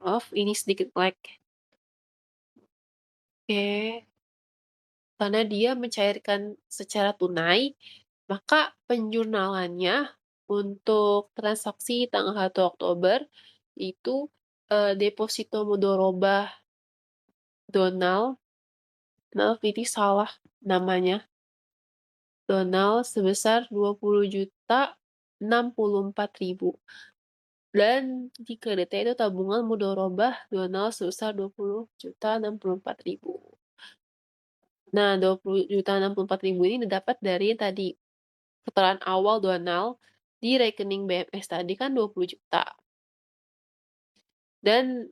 maaf ini sedikit lag, oke. Karena dia mencairkan secara tunai, maka penjurnalannya untuk transaksi tanggal 1 Oktober itu, deposito mudharabah Donald, maaf ini salah namanya, Donald sebesar 20.064.000 dan jika detail itu tabungan mudharabah Donald sebesar 20.064.000. Nah, 20.064.000 ini didapat dari tadi, putaran awal Donald di rekening BMS tadi kan 20 juta dan,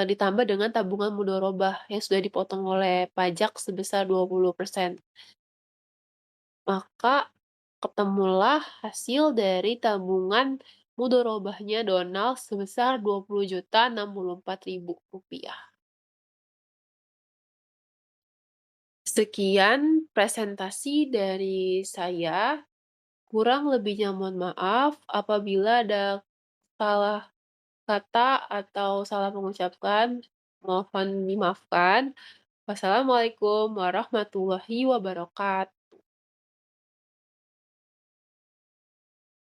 ditambah dengan tabungan mudharabah yang sudah dipotong oleh pajak sebesar 20%. Maka ketemulah hasil dari tabungan mudharabahnya Donald sebesar Rp20.064.000. Sekian presentasi dari saya, kurang lebihnya mohon maaf apabila ada salah kata atau salah mengucapkan, mohon dimaafkan. Wassalamualaikum warahmatullahi wabarakatuh.